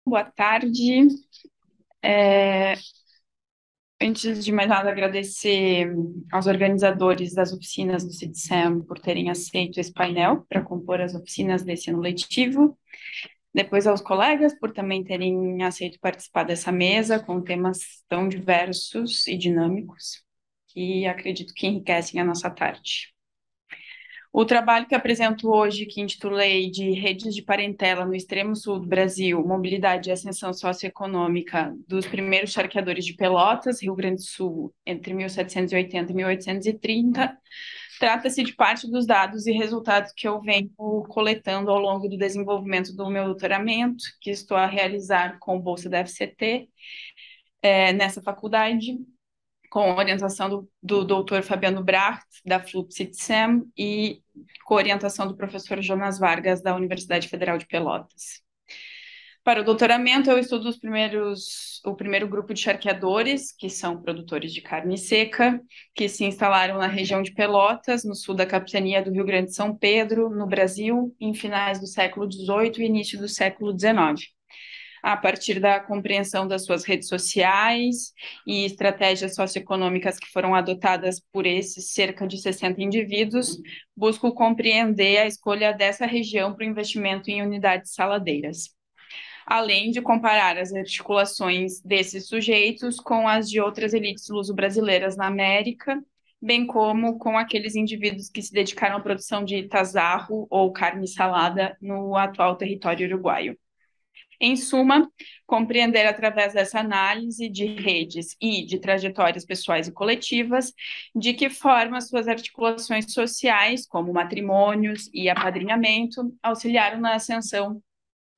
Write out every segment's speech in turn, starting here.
Boa tarde. É, Antes de mais nada, agradecer aos organizadores das oficinas do CIDSEM por terem aceito esse painel para compor as oficinas desse ano letivo. Depois aos colegas por também terem aceito participar dessa mesa com temas tão diversos e dinâmicos que acredito que enriquecem a nossa tarde. O trabalho que apresento hoje, que intitulei de Redes de Parentela no Extremo Sul do Brasil, Mobilidade e Ascensão Socioeconômica dos primeiros charqueadores de Pelotas, Rio Grande do Sul, entre 1780 e 1830, trata-se de parte dos dados e resultados que eu venho coletando ao longo do desenvolvimento do meu doutoramento, que estou a realizar com bolsa da FCT, nessa faculdade, com orientação do doutor Fabiano Bracht, da FLUP-CITSEM, e com orientação do professor Jonas Vargas, da Universidade Federal de Pelotas. Para o doutoramento, eu estudo o primeiro grupo de charqueadores, que são produtores de carne seca, que se instalaram na região de Pelotas, no sul da capitania do Rio Grande de São Pedro, no Brasil, em finais do século XVIII e início do século XIX. A partir da compreensão das suas redes sociais e estratégias socioeconômicas que foram adotadas por esses cerca de 60 indivíduos, busco compreender a escolha dessa região para o investimento em unidades saladeiras, além de comparar as articulações desses sujeitos com as de outras elites luso-brasileiras na América, bem como com aqueles indivíduos que se dedicaram à produção de tazarro ou carne salada no atual território uruguaio. Em suma, compreender através dessa análise de redes e de trajetórias pessoais e coletivas, de que forma suas articulações sociais, como matrimônios e apadrinhamento, auxiliaram na ascensão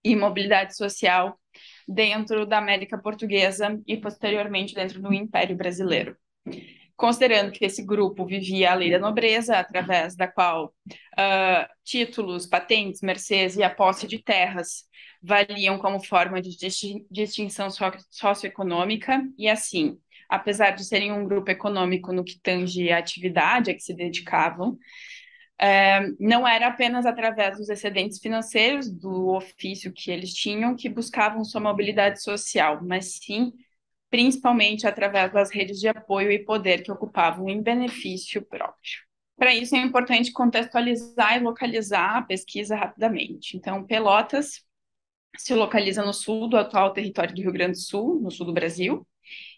e mobilidade social dentro da América Portuguesa e, posteriormente, dentro do Império Brasileiro. Considerando que esse grupo vivia a lei da nobreza, através da qual títulos, patentes, mercês e a posse de terras valiam como forma de distinção socioeconômica, e assim, apesar de serem um grupo econômico no que tange a atividade a que se dedicavam, não era apenas através dos excedentes financeiros do ofício que eles tinham que buscavam sua mobilidade social, mas sim, principalmente através das redes de apoio e poder que ocupavam em benefício próprio. Para isso é importante contextualizar e localizar a pesquisa rapidamente. Então, Pelotas se localiza no sul do atual território do Rio Grande do Sul, no sul do Brasil,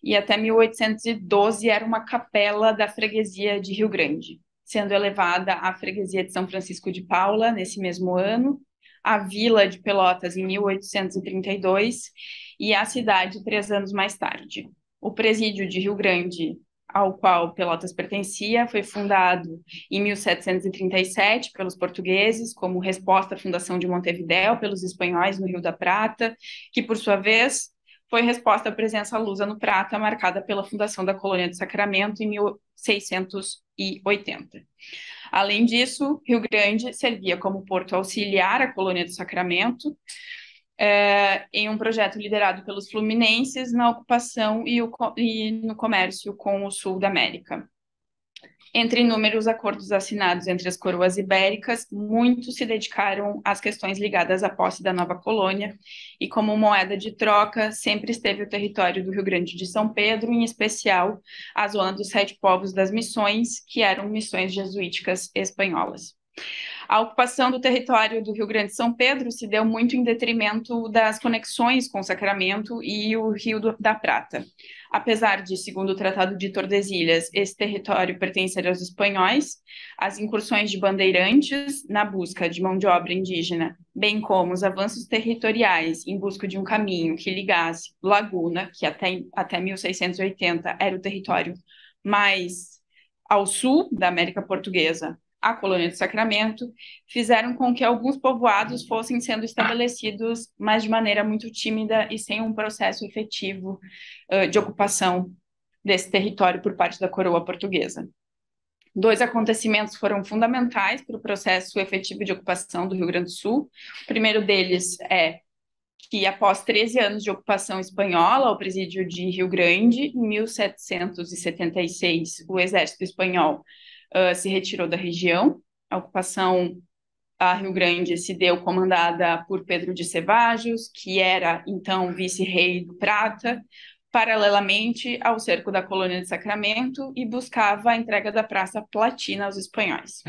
e até 1812 era uma capela da freguesia de Rio Grande, sendo elevada à freguesia de São Francisco de Paula nesse mesmo ano, a vila de Pelotas em 1832 e a cidade 3 anos mais tarde. O presídio de Rio Grande, ao qual Pelotas pertencia, foi fundado em 1737 pelos portugueses, como resposta à fundação de Montevidéu pelos espanhóis no Rio da Prata, que, por sua vez, foi resposta à presença lusa no Prata, marcada pela fundação da colônia de Sacramento em 1680. Além disso, Rio Grande servia como porto auxiliar à colônia de Sacramento, em um projeto liderado pelos fluminenses na ocupação e no comércio com o sul da América. Entre inúmeros acordos assinados entre as coroas ibéricas, muitos se dedicaram às questões ligadas à posse da nova colônia, e como moeda de troca sempre esteve o território do Rio Grande de São Pedro, em especial a zona dos Sete Povos das Missões, que eram missões jesuíticas espanholas. A ocupação do território do Rio Grande de São Pedro se deu muito em detrimento das conexões com o Sacramento e o Rio da Prata. Apesar de, segundo o Tratado de Tordesilhas, esse território pertencer aos espanhóis, as incursões de bandeirantes na busca de mão de obra indígena, bem como os avanços territoriais em busca de um caminho que ligasse Laguna, que até 1680 era o território mais ao sul da América Portuguesa, a colônia de Sacramento, fizeram com que alguns povoados fossem sendo estabelecidos, mas de maneira muito tímida e sem um processo efetivo de ocupação desse território por parte da coroa portuguesa. Dois acontecimentos foram fundamentais para o processo efetivo de ocupação do Rio Grande do Sul. O primeiro deles é que, após 13 anos de ocupação espanhola, o presídio de Rio Grande, em 1776, o exército espanhol se retirou da região. A ocupação a Rio Grande se deu comandada por Pedro de Cevallos, que era então vice-rei do Prata, paralelamente ao cerco da colônia de Sacramento, e buscava a entrega da Praça Platina aos espanhóis.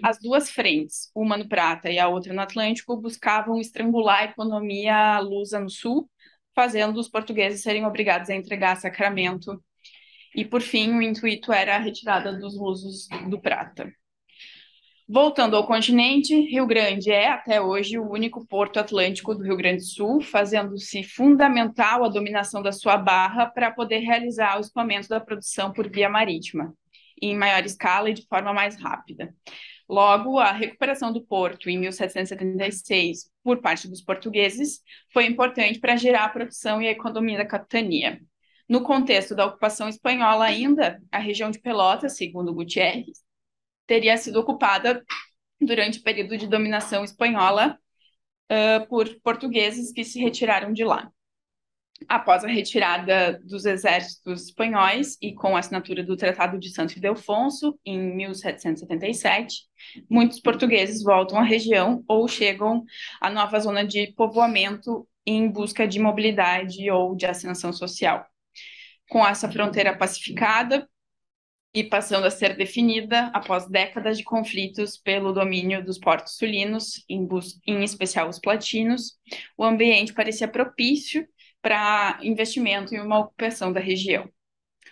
As duas frentes, uma no Prata e a outra no Atlântico, buscavam estrangular a economia lusa no sul, fazendo os portugueses serem obrigados a entregar Sacramento. E, por fim, o intuito era a retirada dos lusos do Prata. Voltando ao continente, Rio Grande é, até hoje, o único porto atlântico do Rio Grande do Sul, fazendo-se fundamental a dominação da sua barra para poder realizar o escoamento da produção por via marítima, em maior escala e de forma mais rápida. Logo, a recuperação do porto em 1776 por parte dos portugueses foi importante para gerar a produção e a economia da capitania. No contexto da ocupação espanhola ainda, a região de Pelotas, segundo Gutierrez, teria sido ocupada durante o período de dominação espanhola por portugueses que se retiraram de lá. Após a retirada dos exércitos espanhóis e com a assinatura do Tratado de Santo Ildefonso, em 1777, muitos portugueses voltam à região ou chegam à nova zona de povoamento em busca de mobilidade ou de ascensão social. Com essa fronteira pacificada e passando a ser definida após décadas de conflitos pelo domínio dos portos sulinos, em especial os platinos, o ambiente parecia propício para investimento em uma ocupação da região.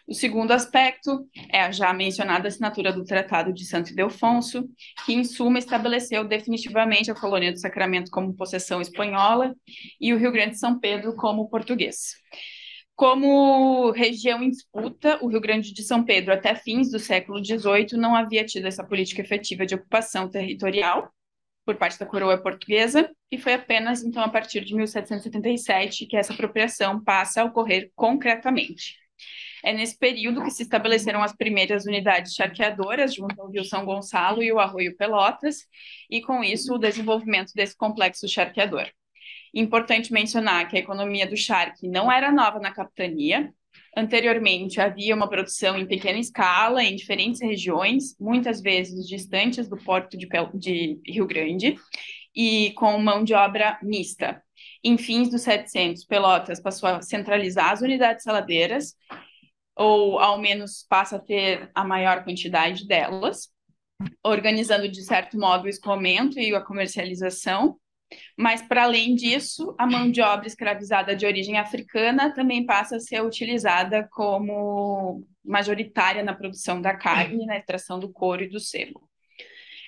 O segundo aspecto é a já mencionada assinatura do Tratado de Santo Ildefonso, que, em suma, estabeleceu definitivamente a colônia do Sacramento como possessão espanhola e o Rio Grande de São Pedro como português. Como região em disputa, o Rio Grande de São Pedro, até fins do século XVIII, não havia tido essa política efetiva de ocupação territorial por parte da coroa portuguesa, e foi apenas, então, a partir de 1777 que essa apropriação passa a ocorrer concretamente. É nesse período que se estabeleceram as primeiras unidades charqueadoras junto ao Rio São Gonçalo e o Arroio Pelotas, e com isso o desenvolvimento desse complexo charqueador. Importante mencionar que a economia do charque não era nova na capitania. Anteriormente, havia uma produção em pequena escala em diferentes regiões, muitas vezes distantes do porto de Rio Grande, e com mão de obra mista. Em fins dos 700, Pelotas passou a centralizar as unidades saladeiras, ou ao menos passa a ter a maior quantidade delas, organizando, de certo modo, o escoamento e a comercialização. Mas, para além disso, a mão de obra escravizada de origem africana também passa a ser utilizada como majoritária na produção da carne, na extração do couro e do sebo.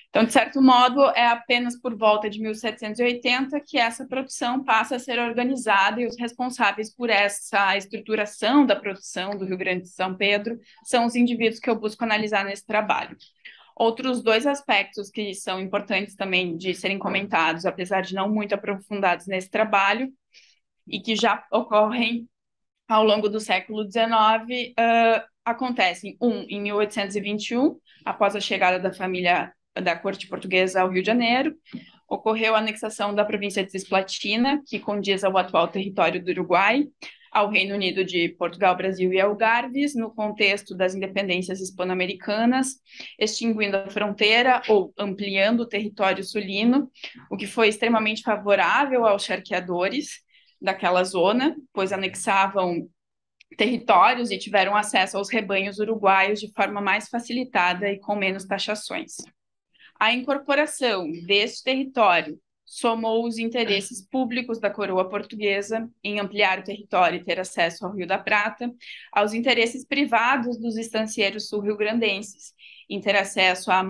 Então, de certo modo, é apenas por volta de 1780 que essa produção passa a ser organizada, e os responsáveis por essa estruturação da produção do Rio Grande de São Pedro são os indivíduos que eu busco analisar nesse trabalho. Outros dois aspectos que são importantes também de serem comentados, apesar de não muito aprofundados nesse trabalho, e que já ocorrem ao longo do século XIX, acontecem. Em 1821, após a chegada da família da corte portuguesa ao Rio de Janeiro, ocorreu a anexação da província de Cisplatina, que condiz ao atual território do Uruguai, ao Reino Unido de Portugal, Brasil e Algarves, no contexto das independências hispano-americanas, extinguindo a fronteira ou ampliando o território sulino, o que foi extremamente favorável aos charqueadores daquela zona, pois anexavam territórios e tiveram acesso aos rebanhos uruguaios de forma mais facilitada e com menos taxações. A incorporação deste território somou os interesses públicos da coroa portuguesa em ampliar o território e ter acesso ao Rio da Prata, aos interesses privados dos estancieiros sul-riograndenses, em ter acesso a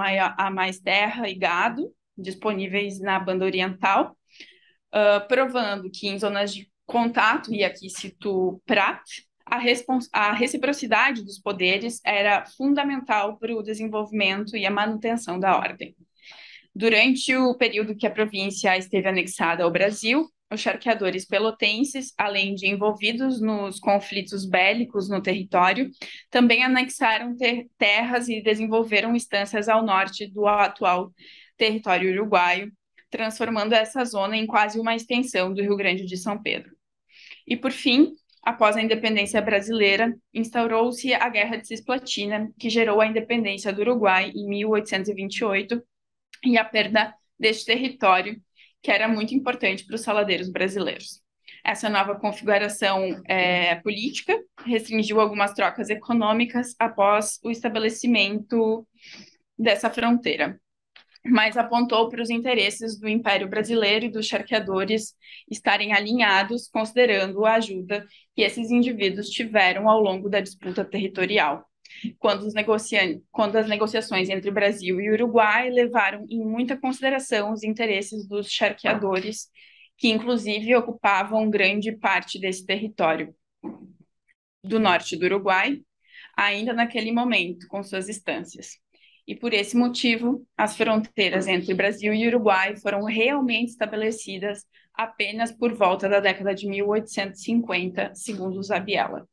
mais terra e gado disponíveis na banda oriental, provando que em zonas de contato, e aqui cito Prat, a reciprocidade dos poderes era fundamental para o desenvolvimento e a manutenção da ordem. Durante o período que a província esteve anexada ao Brasil, os charqueadores pelotenses, além de envolvidos nos conflitos bélicos no território, também anexaram terras e desenvolveram estâncias ao norte do atual território uruguaio, transformando essa zona em quase uma extensão do Rio Grande de São Pedro. E, por fim, após a independência brasileira, instaurou-se a Guerra de Cisplatina, que gerou a independência do Uruguai em 1828 e a perda deste território, que era muito importante para os saladeiros brasileiros. Essa nova configuração política restringiu algumas trocas econômicas após o estabelecimento dessa fronteira, mas apontou para os interesses do Império Brasileiro e dos charqueadores estarem alinhados, considerando a ajuda que esses indivíduos tiveram ao longo da disputa territorial, quando as negociações entre Brasil e Uruguai levaram em muita consideração os interesses dos charqueadores, que inclusive ocupavam grande parte desse território do norte do Uruguai, ainda naquele momento, com suas estâncias. E por esse motivo, as fronteiras entre Brasil e Uruguai foram realmente estabelecidas apenas por volta da década de 1850, segundo Zabiela.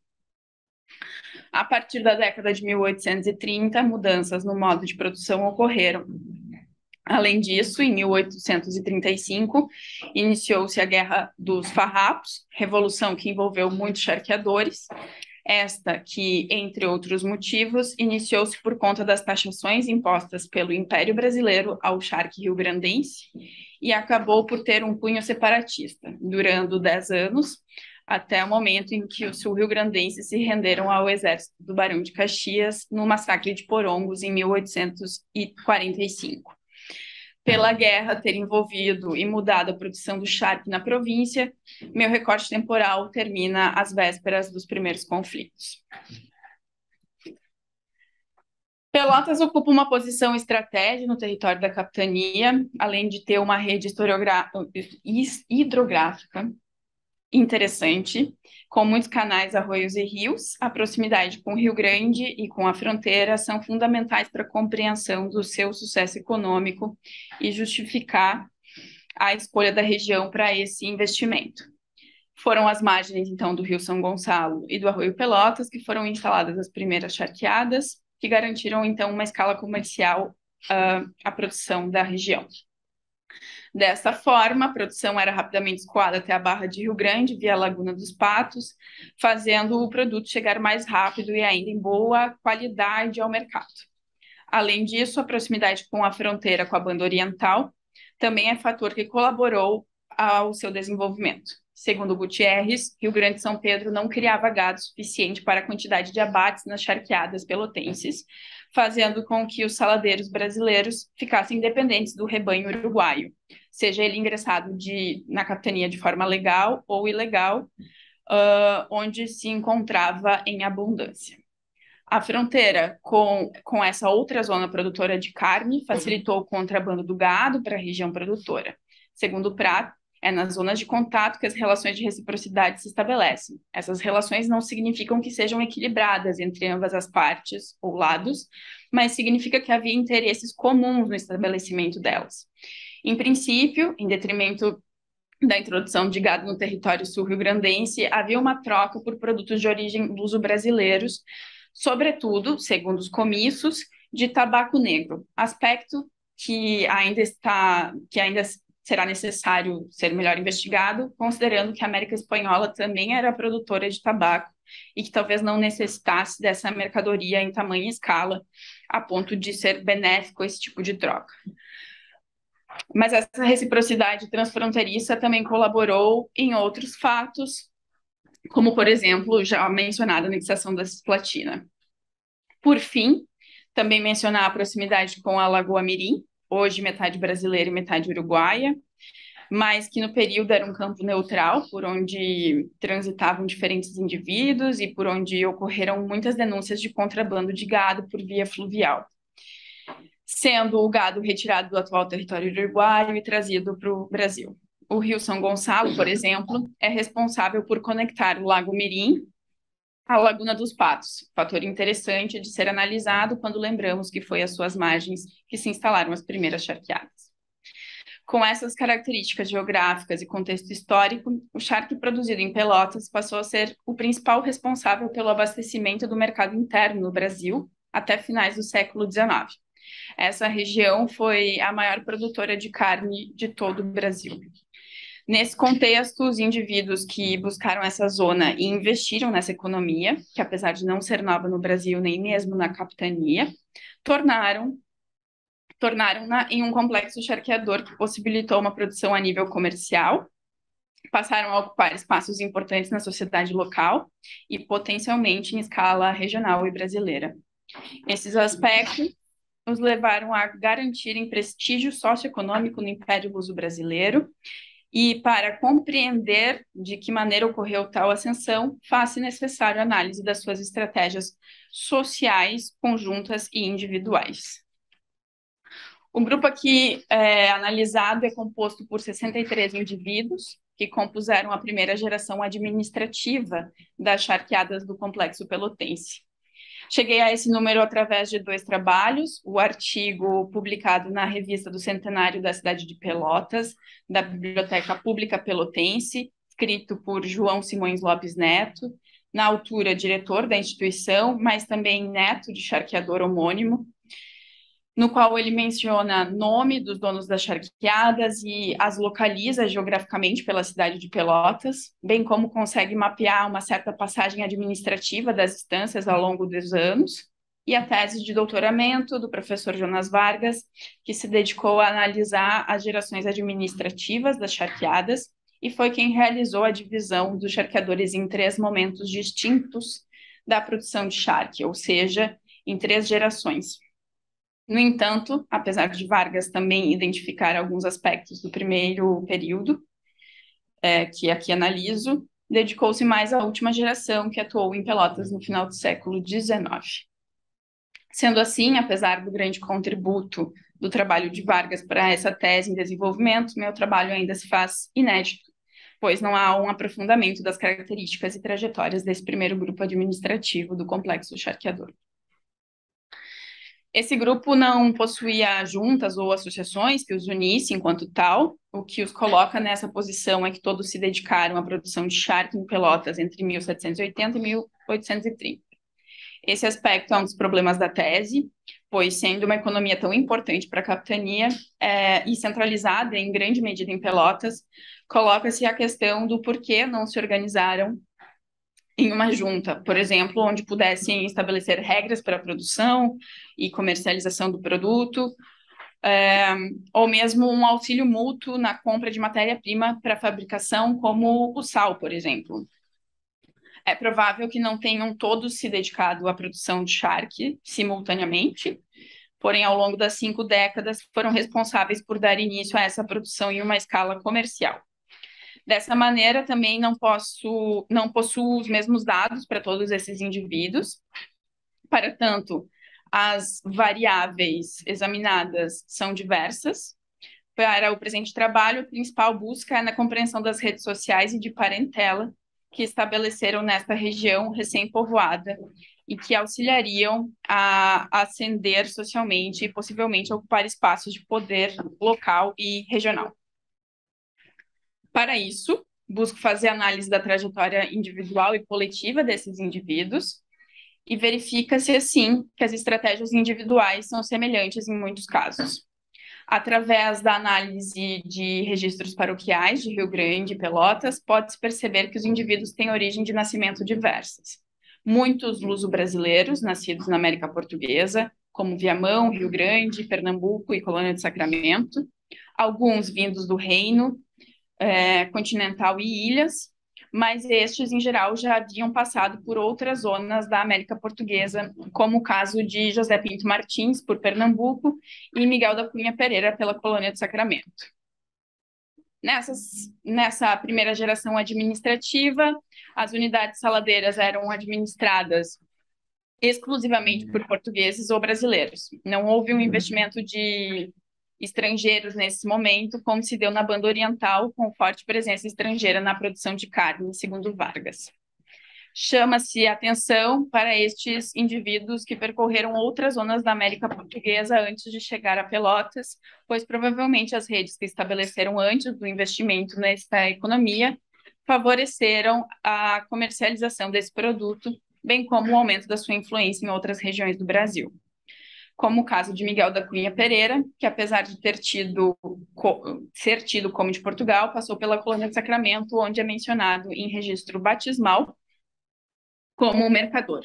A partir da década de 1830, mudanças no modo de produção ocorreram. Além disso, em 1835, iniciou-se a Guerra dos Farrapos, revolução que envolveu muitos charqueadores. Esta que, entre outros motivos, iniciou-se por conta das taxações impostas pelo Império Brasileiro ao charque rio-grandense e acabou por ter um cunho separatista, durando 10 anos, até o momento em que os sul-rio-grandenses se renderam ao exército do Barão de Caxias no massacre de Porongos, em 1845. Pela guerra ter envolvido e mudado a produção do charque na província, meu recorte temporal termina às vésperas dos primeiros conflitos. Pelotas ocupa uma posição estratégica no território da capitania, além de ter uma rede hidrográfica interessante, com muitos canais, arroios e rios. A proximidade com o Rio Grande e com a fronteira são fundamentais para a compreensão do seu sucesso econômico e justificar a escolha da região para esse investimento. Foram as margens, então, do Rio São Gonçalo e do Arroio Pelotas que foram instaladas as primeiras charqueadas, que garantiram, então, uma escala comercial à produção da região. Dessa forma, a produção era rapidamente escoada até a Barra de Rio Grande, via Laguna dos Patos, fazendo o produto chegar mais rápido e ainda em boa qualidade ao mercado. Além disso, a proximidade com a fronteira com a banda oriental também é fator que colaborou ao seu desenvolvimento. Segundo Gutierrez, Rio Grande e São Pedro não criava gado suficiente para a quantidade de abates nas charqueadas pelotenses, fazendo com que os saladeiros brasileiros ficassem dependentes do rebanho uruguaio, seja ele ingressado na capitania de forma legal ou ilegal, onde se encontrava em abundância. A fronteira com essa outra zona produtora de carne facilitou o contrabando do gado para a região produtora. Segundo Prat, é nas zonas de contato que as relações de reciprocidade se estabelecem. Essas relações não significam que sejam equilibradas entre ambas as partes ou lados, mas significa que havia interesses comuns no estabelecimento delas. Em princípio, em detrimento da introdução de gado no território sul-rio-grandense, havia uma troca por produtos de origem luso-brasileiros, sobretudo, segundo os comícios, de tabaco negro, aspecto que ainda será necessário ser melhor investigado, considerando que a América Espanhola também era produtora de tabaco e que talvez não necessitasse dessa mercadoria em tamanha escala, a ponto de ser benéfico esse tipo de troca. Mas essa reciprocidade transfronteiriça também colaborou em outros fatos, como, por exemplo, já mencionada a anexação da Cisplatina. Por fim, também mencionar a proximidade com a Lagoa Mirim, hoje metade brasileira e metade uruguaia, mas que no período era um campo neutral, por onde transitavam diferentes indivíduos e por onde ocorreram muitas denúncias de contrabando de gado por via fluvial, sendo o gado retirado do atual território uruguaio e trazido para o Brasil. O Rio São Gonçalo, por exemplo, é responsável por conectar o Lago Mirim à Laguna dos Patos, fator interessante de ser analisado quando lembramos que foi às suas margens que se instalaram as primeiras charqueadas. Com essas características geográficas e contexto histórico, o charque produzido em Pelotas passou a ser o principal responsável pelo abastecimento do mercado interno no Brasil até finais do século XIX. Essa região foi a maior produtora de carne de todo o Brasil. Nesse contexto, os indivíduos que buscaram essa zona e investiram nessa economia, que apesar de não ser nova no Brasil, nem mesmo na capitania, tornaram tornaram-na em um complexo charqueador que possibilitou uma produção a nível comercial, passaram a ocupar espaços importantes na sociedade local e potencialmente em escala regional e brasileira. Esses aspectos os levaram a garantirem prestígio socioeconômico no Império Luso-Brasileiro, e para compreender de que maneira ocorreu tal ascensão, faz-se necessário a análise das suas estratégias sociais, conjuntas e individuais. O grupo aqui analisado é composto por 63 indivíduos que compuseram a primeira geração administrativa das charqueadas do Complexo Pelotense. Cheguei a esse número através de 2 trabalhos, o artigo publicado na Revista do Centenário da Cidade de Pelotas, da Biblioteca Pública Pelotense, escrito por João Simões Lopes Neto, na altura diretor da instituição, mas também neto de charqueador homônimo, no qual ele menciona nome dos donos das charqueadas e as localiza geograficamente pela cidade de Pelotas, bem como consegue mapear uma certa passagem administrativa das instâncias ao longo dos anos, e a tese de doutoramento do professor Jonas Vargas, que se dedicou a analisar as gerações administrativas das charqueadas e foi quem realizou a divisão dos charqueadores em 3 momentos distintos da produção de charque, ou seja, em 3 gerações. No entanto, apesar de Vargas também identificar alguns aspectos do primeiro período, que aqui analiso, dedicou-se mais à última geração, que atuou em Pelotas no final do século XIX. Sendo assim, apesar do grande contributo do trabalho de Vargas para essa tese em desenvolvimento, meu trabalho ainda se faz inédito, pois não há um aprofundamento das características e trajetórias desse primeiro grupo administrativo do complexo charqueador. Esse grupo não possuía juntas ou associações que os unissem enquanto tal. O que os coloca nessa posição é que todos se dedicaram à produção de charque em Pelotas entre 1780 e 1830. Esse aspecto é um dos problemas da tese, pois sendo uma economia tão importante para a capitania e centralizada em grande medida em Pelotas, coloca-se a questão do porquê não se organizaram em uma junta, por exemplo, onde pudessem estabelecer regras para a produção e comercialização do produto, ou mesmo um auxílio mútuo na compra de matéria-prima para a fabricação, como o sal, por exemplo. É provável que não tenham todos se dedicado à produção de charque simultaneamente, porém, ao longo das 5 décadas, foram responsáveis por dar início a essa produção em uma escala comercial. Dessa maneira, também não possuo os mesmos dados para todos esses indivíduos. Para tanto, as variáveis examinadas são diversas. Para o presente trabalho, a principal busca é na compreensão das redes sociais e de parentela que estabeleceram nesta região recém-povoada e que auxiliariam a ascender socialmente e possivelmente a ocupar espaços de poder local e regional. Para isso, busco fazer análise da trajetória individual e coletiva desses indivíduos e verifica-se, assim, que as estratégias individuais são semelhantes em muitos casos. Através da análise de registros paroquiais de Rio Grande e Pelotas, pode-se perceber que os indivíduos têm origem de nascimento diversas. Muitos luso-brasileiros, nascidos na América Portuguesa, como Viamão, Rio Grande, Pernambuco e Colônia de Sacramento. Alguns vindos do Reino continental e ilhas, mas estes, em geral, já haviam passado por outras zonas da América Portuguesa, como o caso de José Pinto Martins, por Pernambuco, e Miguel da Cunha Pereira, pela Colônia de Sacramento. Nessa primeira geração administrativa, as unidades saladeiras eram administradas exclusivamente por portugueses ou brasileiros. Não houve um investimento de estrangeiros nesse momento, como se deu na banda oriental, com forte presença estrangeira na produção de carne, segundo Vargas. Chama-se atenção para estes indivíduos que percorreram outras zonas da América Portuguesa antes de chegar a Pelotas, pois provavelmente as redes que estabeleceram antes do investimento nesta economia favoreceram a comercialização desse produto, bem como o aumento da sua influência em outras regiões do Brasil. Como o caso de Miguel da Cunha Pereira, que apesar de ser tido como de Portugal, passou pela Colônia de Sacramento, onde é mencionado em registro batismal como mercador,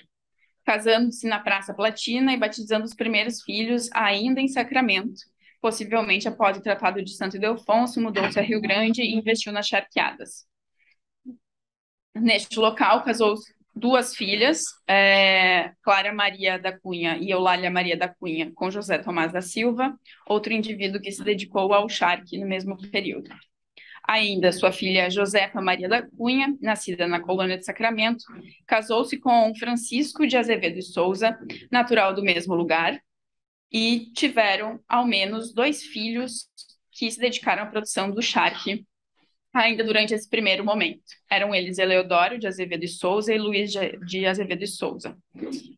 casando-se na Praça Platina e batizando os primeiros filhos ainda em Sacramento, Possivelmente após o Tratado de Santo Ildefonso, mudou-se a Rio Grande e investiu nas charqueadas. Neste local, casou duas filhas, Clara Maria da Cunha e Eulália Maria da Cunha, com José Tomás da Silva, outro indivíduo que se dedicou ao charque no mesmo período. Ainda sua filha Josefa Maria da Cunha, nascida na colônia de Sacramento, casou-se com Francisco de Azevedo e Souza, natural do mesmo lugar, e tiveram ao menos 2 filhos que se dedicaram à produção do charque ainda durante esse primeiro momento. Eram eles Eleodoro de Azevedo e Souza e Luiz de Azevedo e Souza.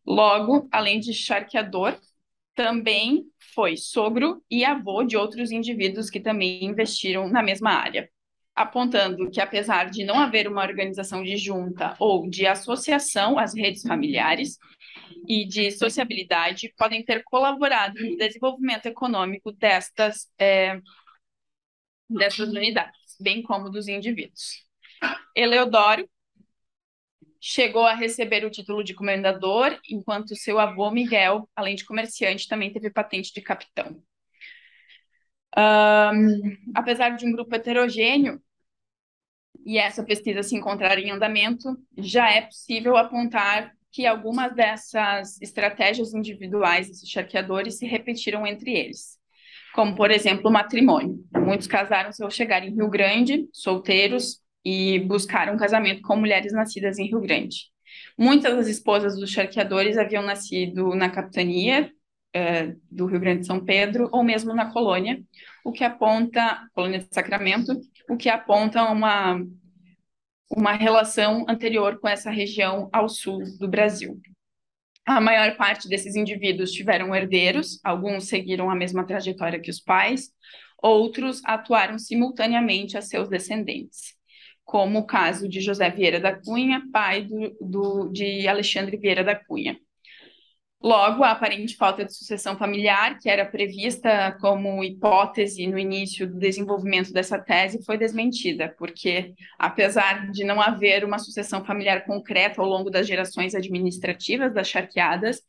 Logo, além de charqueador, também foi sogro e avô de outros indivíduos que também investiram na mesma área, apontando que, apesar de não haver uma organização de junta ou de associação às redes familiares e de sociabilidade, podem ter colaborado no desenvolvimento econômico dessas unidades, bem como dos indivíduos. Eleodoro chegou a receber o título de comendador, enquanto seu avô Miguel, além de comerciante, também teve patente de capitão. Apesar de um grupo heterogêneo, e essa pesquisa se encontrar em andamento, já é possível apontar que algumas dessas estratégias individuais desses charqueadores se repetiram entre eles, como, por exemplo, o matrimônio. Muitos casaram-se ao chegar em Rio Grande, solteiros, e buscaram casamento com mulheres nascidas em Rio Grande. Muitas das esposas dos charqueadores haviam nascido na capitania do Rio Grande de São Pedro, ou mesmo na colônia, o que aponta, colônia de Sacramento, o que aponta uma relação anterior com essa região ao sul do Brasil. A maior parte desses indivíduos tiveram herdeiros, alguns seguiram a mesma trajetória que os pais, outros atuaram simultaneamente a seus descendentes, como o caso de José Vieira da Cunha, pai de Alexandre Vieira da Cunha. Logo, a aparente falta de sucessão familiar, que era prevista como hipótese no início do desenvolvimento dessa tese, foi desmentida, porque, apesar de não haver uma sucessão familiar concreta ao longo das gerações administrativas das charqueadas,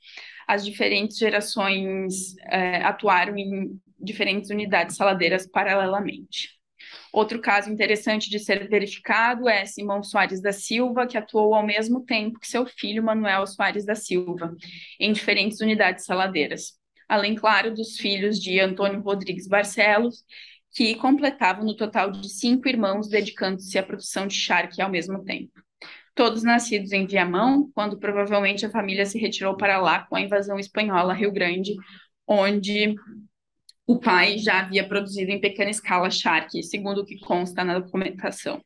as diferentes gerações atuaram em diferentes unidades saladeiras paralelamente. Outro caso interessante de ser verificado é Simão Soares da Silva, que atuou ao mesmo tempo que seu filho Manuel Soares da Silva, em diferentes unidades saladeiras. Além, claro, dos filhos de Antônio Rodrigues Barcelos, que completavam no total de 5 irmãos, dedicando-se à produção de charque ao mesmo tempo. Todos nascidos em Viamão, quando provavelmente a família se retirou para lá com a invasão espanhola a Rio Grande, onde o pai já havia produzido em pequena escala charque, segundo o que consta na documentação.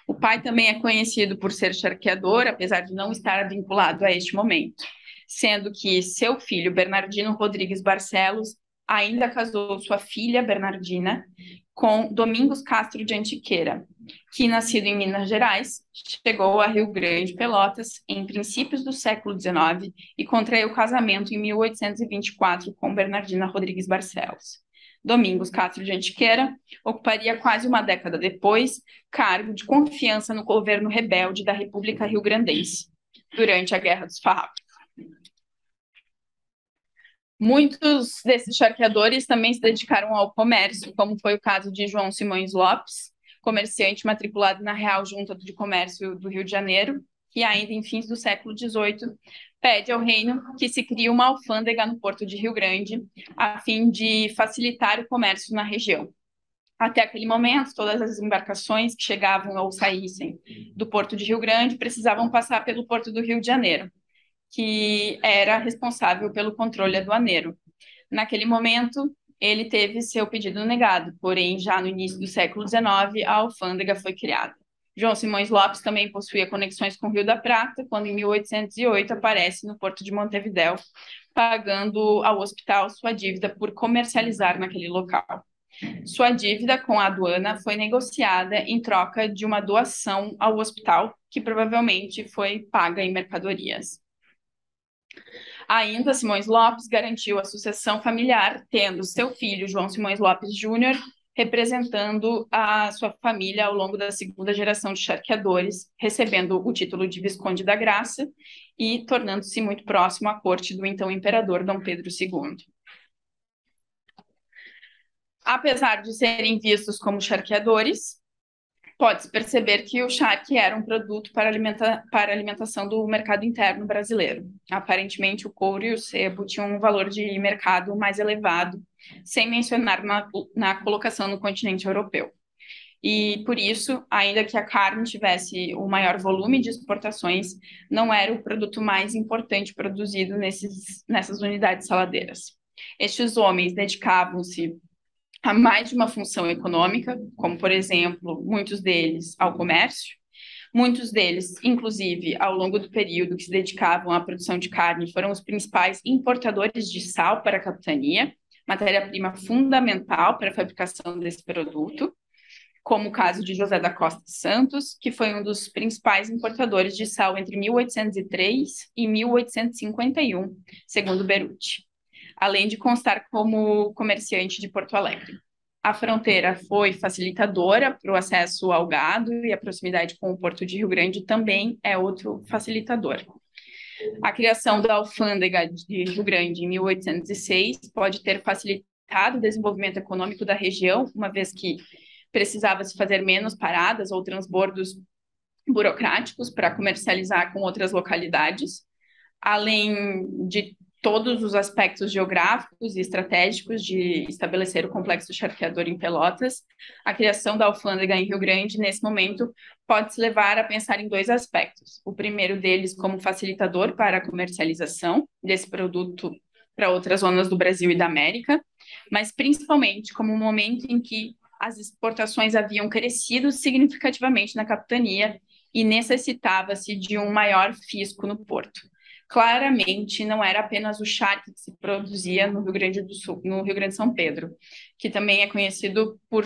O pai também é conhecido por ser charqueador, apesar de não estar vinculado a este momento, sendo que seu filho, Bernardino Rodrigues Barcelos, ainda casou sua filha, Bernardina, com Domingos Castro de Antiqueira, que, nascido em Minas Gerais, chegou a Rio Grande, Pelotas, em princípios do século XIX e contraiu casamento em 1824 com Bernardina Rodrigues Barcelos. Domingos Castro de Antiqueira ocuparia quase uma década depois cargo de confiança no governo rebelde da República Rio-Grandense, durante a Guerra dos Farrapos. Muitos desses charqueadores também se dedicaram ao comércio, como foi o caso de João Simões Lopes, comerciante matriculado na Real Junta de Comércio do Rio de Janeiro, que ainda em fins do século XVIII pede ao reino que se crie uma alfândega no porto de Rio Grande, a fim de facilitar o comércio na região. Até aquele momento, todas as embarcações que chegavam ou saíssem do porto de Rio Grande precisavam passar pelo porto do Rio de Janeiro, que era responsável pelo controle aduaneiro. Naquele momento, ele teve seu pedido negado, porém, já no início do século XIX, a alfândega foi criada. João Simões Lopes também possuía conexões com o Rio da Prata, quando em 1808 aparece no porto de Montevidéu, pagando ao hospital sua dívida por comercializar naquele local. Sua dívida com a aduana foi negociada em troca de uma doação ao hospital, que provavelmente foi paga em mercadorias. Ainda, Simões Lopes garantiu a sucessão familiar, tendo seu filho, João Simões Lopes Júnior, representando a sua família ao longo da segunda geração de charqueadores, recebendo o título de Visconde da Graça e tornando-se muito próximo à corte do então imperador Dom Pedro II. Apesar de serem vistos como charqueadores, pode-se perceber que o charque era um produto para alimentação do mercado interno brasileiro. Aparentemente, o couro e o sebo tinham um valor de mercado mais elevado, sem mencionar na colocação no continente europeu. E por isso, ainda que a carne tivesse o maior volume de exportações, não era o produto mais importante produzido nessas unidades saladeiras. Estes homens dedicavam-se a mais de uma função econômica, como, por exemplo, muitos deles ao comércio, muitos deles, inclusive, ao longo do período que se dedicavam à produção de carne, foram os principais importadores de sal para a capitania, matéria-prima fundamental para a fabricação desse produto, como o caso de José da Costa Santos, que foi um dos principais importadores de sal entre 1803 e 1851, segundo Beruti, além de constar como comerciante de Porto Alegre. A fronteira foi facilitadora para o acesso ao gado e a proximidade com o Porto de Rio Grande também é outro facilitador. A criação da alfândega de Rio Grande em 1806 pode ter facilitado o desenvolvimento econômico da região, uma vez que precisava se fazer menos paradas ou transbordos burocráticos para comercializar com outras localidades, além de todos os aspectos geográficos e estratégicos de estabelecer o complexo charqueador em Pelotas, a criação da alfândega em Rio Grande, nesse momento, pode se levar a pensar em dois aspectos. O primeiro deles como facilitador para a comercialização desse produto para outras zonas do Brasil e da América, mas principalmente como um momento em que as exportações haviam crescido significativamente na capitania e necessitava-se de um maior fisco no porto. Claramente não era apenas o charque que se produzia no Rio Grande do Sul, no Rio Grande de São Pedro, que também é conhecido por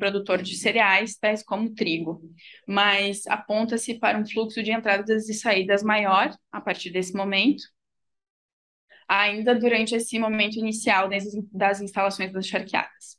produtor de cereais, tais como trigo, mas aponta-se para um fluxo de entradas e saídas maior a partir desse momento, ainda durante esse momento inicial das instalações das charqueadas.